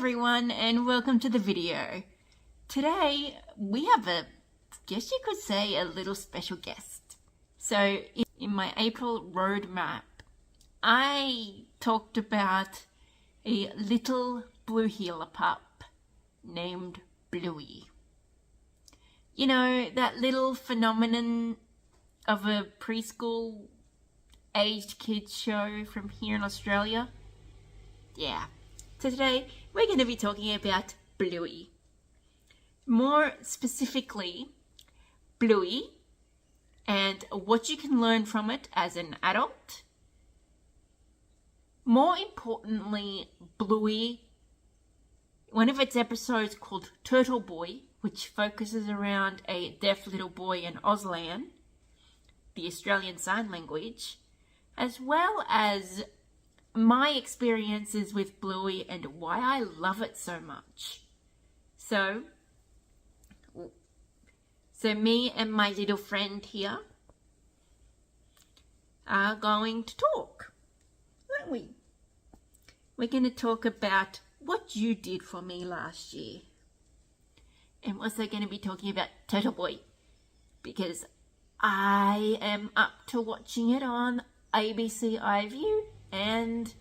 everyone, and welcome to the video. Today we have a, guess you could say, a little special guest. So in my April roadmap, I talked about a little blue heeler pup named Bluey. You know, that little phenomenon of a preschool aged kids show from here in Australia? Yeah. So today we're going to be talking about Bluey. More specifically, Bluey and what you can learn from it as an adult. More importantly, Bluey, one of its episodes called Turtleboy, which focuses around a deaf little boy in Auslan, the Australian Sign Language, as well as my experiences with Bluey and why I love it so much. So me and my little friend here are going to talk, aren't we? We're going to talk about what you did for me last year. And we're also going to be talking about Turtleboy, because I am up to watching it on ABC iView, and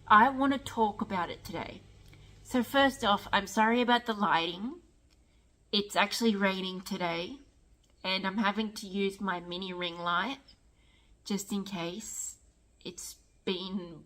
I want to talk about it today. So first off, I'm sorry about the lighting. It's actually raining today, and I'm having to use my mini ring light just in case. It's been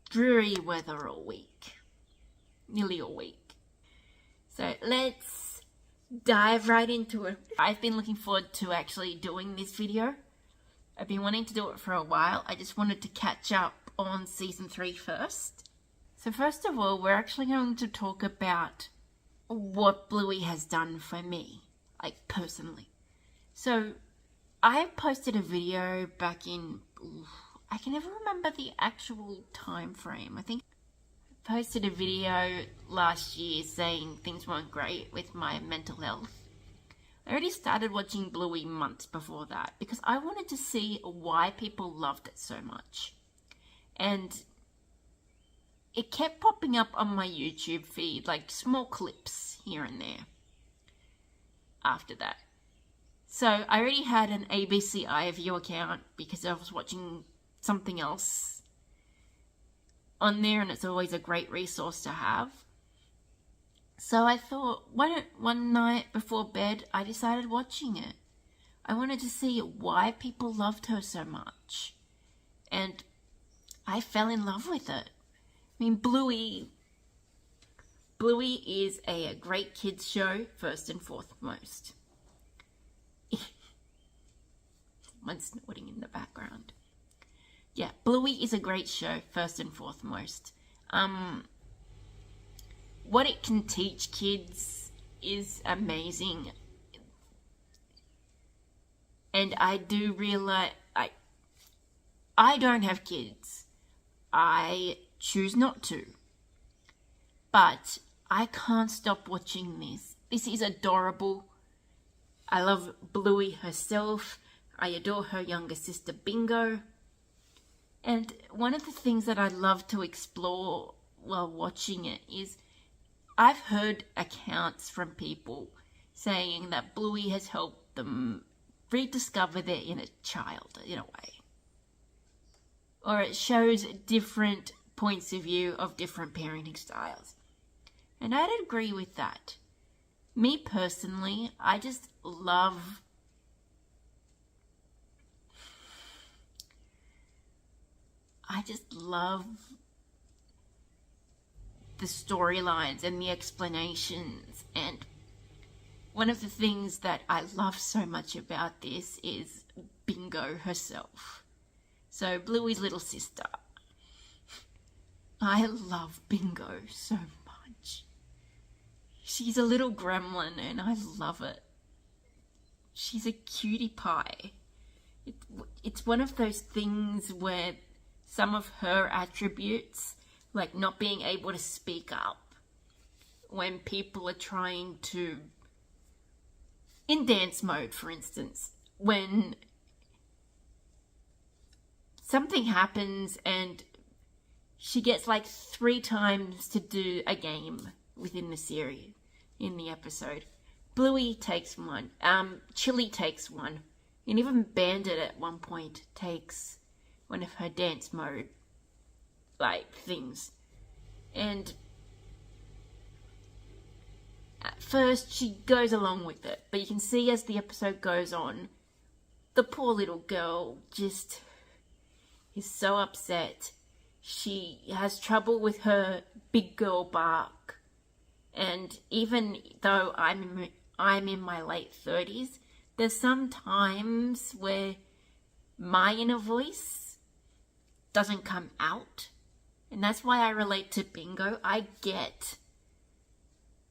dreary weather all week, nearly all week. So let's dive right into it. I've been looking forward to actually doing this video. I've been wanting to do it for a while. I just wanted to catch up on season 3 first. So first of all, we're actually going to talk about what Bluey has done for me, like personally. So I posted a video back in, I can never remember the actual time frame. I think I posted a video last year saying things weren't great with my mental health. I already started watching Bluey months before that because I wanted to see why people loved it so much. And it kept popping up on my YouTube feed, like small clips here and there after that. So I already had an ABC iView account because I was watching something else on there, and it's always a great resource to have. So I thought, one night before bed, I decided watching it. I wanted to see why people loved her so much. And I fell in love with it. I mean, Bluey is a great kids show, first and foremost. Someone's snorting in the background. Yeah, Bluey is a great show, first and foremost. What it can teach kids is amazing. And I do realize, I don't have kids. I choose not to. But I can't stop watching this. This is adorable. I love Bluey herself. I adore her younger sister Bingo. And one of the things that I love to explore while watching it is I've heard accounts from people saying that Bluey has helped them rediscover their inner child in a way. Or it shows different points of view of different parenting styles. And I'd agree with that. Me personally, I just love the storylines and the explanations, and one of the things that I love so much about this is Bingo herself. So Bluey's little sister. I love Bingo so much. She's a little gremlin and I love it. She's a cutie pie. It's one of those things where some of her attributes, like not being able to speak up when people are trying to, in dance mode for instance, when something happens and she gets like 3 times to do a game within the series, in the episode. Bluey takes 1, Chili takes 1, and even Bandit at one point takes one of her dance mode, like, things. And at first she goes along with it, but you can see as the episode goes on, the poor little girl just is so upset. She has trouble with her big girl bark. And even though I'm in my late 30s, there's some times where my inner voice doesn't come out. And that's why I relate to Bingo. I get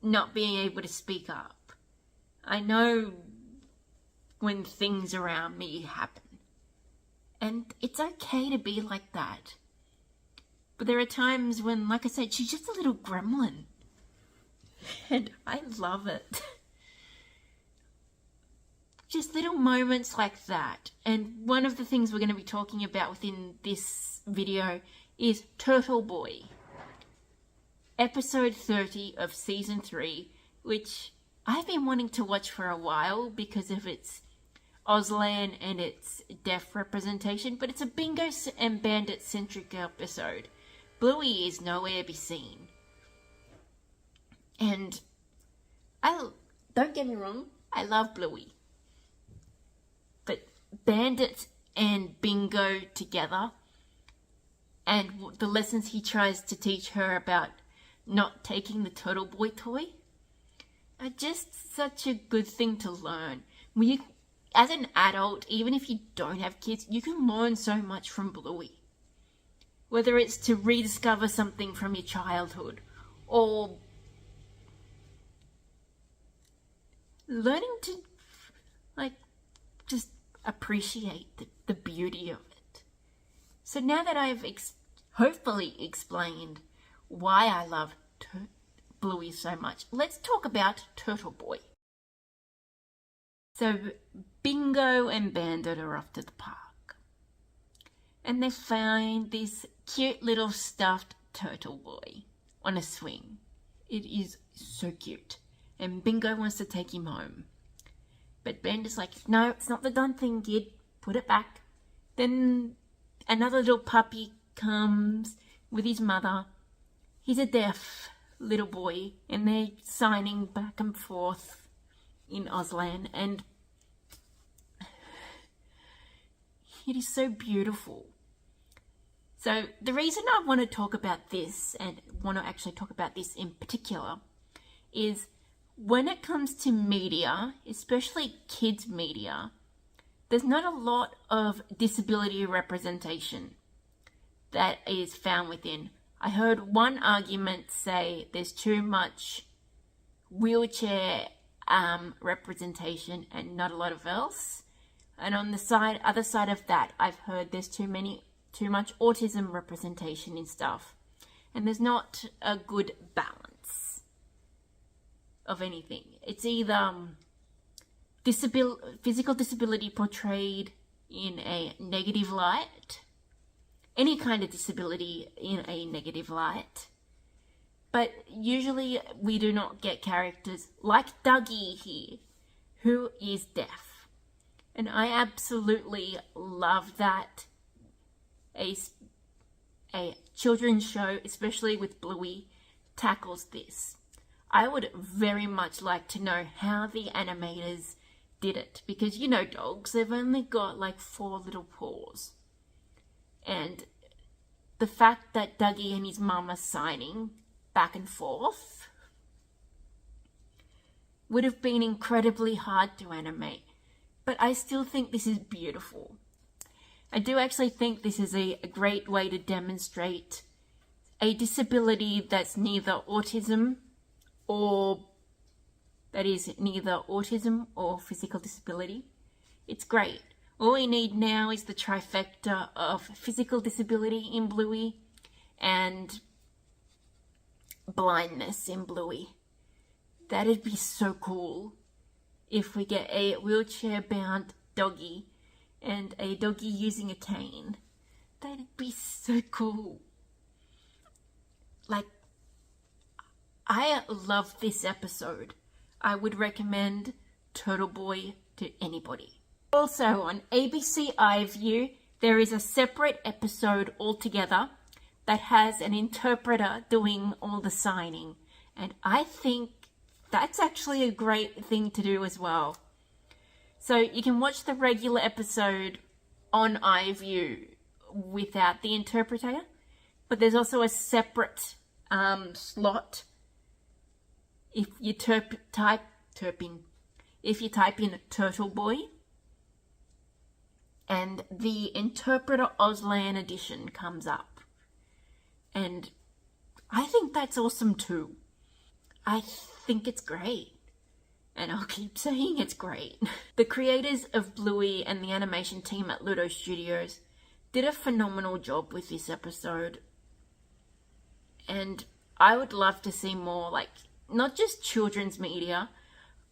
not being able to speak up. I know when things around me happen. And it's okay to be like that. But there are times when, like I said, she's just a little gremlin. And I love it. Just little moments like that. And one of the things we're going to be talking about within this video is Turtleboy. Episode 30 of Season 3, which I've been wanting to watch for a while because of its Auslan and its deaf representation, but it's a Bingo and Bandit centric episode. Bluey is nowhere to be seen. And don't get me wrong, I love Bluey. But Bandit and Bingo together, and the lessons he tries to teach her about not taking the Turtleboy toy, are just such a good thing to learn. As an adult, even if you don't have kids, you can learn so much from Bluey. Whether it's to rediscover something from your childhood, or learning to, like, just appreciate the beauty of it. So now that I've hopefully explained why I love Bluey so much, let's talk about Turtleboy. So Bingo and Bandit are off to the park, and they find this cute little stuffed turtle boy on a swing. It is so cute, and Bingo wants to take him home. But Bandit's like, no, it's not the done thing, kid. Put it back. Then another little puppy comes with his mother. He's a deaf little boy, and they're signing back and forth in Auslan, and it is so beautiful. So the reason I want to talk about this, and want to actually talk about this in particular, is when it comes to media, especially kids media, there's not a lot of disability representation that is found within. I heard one argument say there's too much wheelchair representation and not a lot of else. And on the other side of that, I've heard there's too much autism representation in stuff. And there's not a good balance of anything. It's either physical disability portrayed in a negative light, any kind of disability in a negative light, but usually we do not get characters like Dougie here, who is deaf. And I absolutely love that a children's show, especially with Bluey, tackles this. I would very much like to know how the animators did it, because you know dogs, they've only got like 4 little paws. And the fact that Dougie and his mum are signing back and forth would have been incredibly hard to animate. But I still think this is beautiful. I do actually think this is a great way to demonstrate a disability that's neither autism or physical disability. It's great. All we need now is the trifecta of physical disability in Bluey and blindness in Bluey. That'd be so cool if we get a wheelchair-bound doggy and a doggy using a cane. That'd be so cool. like, I love this episode. I would recommend Turtleboy to anybody. Also on ABC iView, there is a separate episode altogether that has an interpreter doing all the signing. And I think that's actually a great thing to do as well. So you can watch the regular episode on iView without the interpreter, but there's also a separate slot if you type in Turtleboy, and the Interpreter Auslan edition comes up. And I think that's awesome too. I think it's great. And I'll keep saying it's great. The creators of Bluey and the animation team at Ludo Studios did a phenomenal job with this episode. And I would love to see more, like, not just children's media,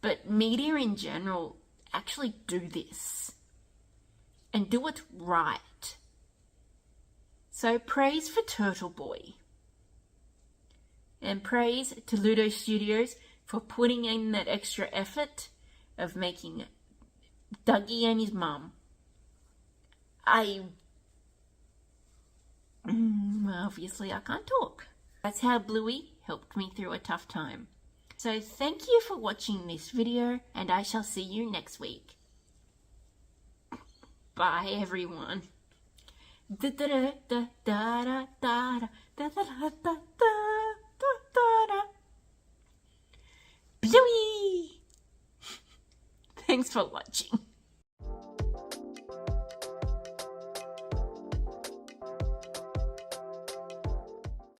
but media in general actually do this. And do it right. So praise for Turtleboy. And praise to Ludo Studios for putting in that extra effort of making Dougie and his mum. Obviously I can't talk. That's how Bluey helped me through a tough time. So thank you for watching this video, and I shall see you next week. Bye everyone. Bluey! Thanks for watching.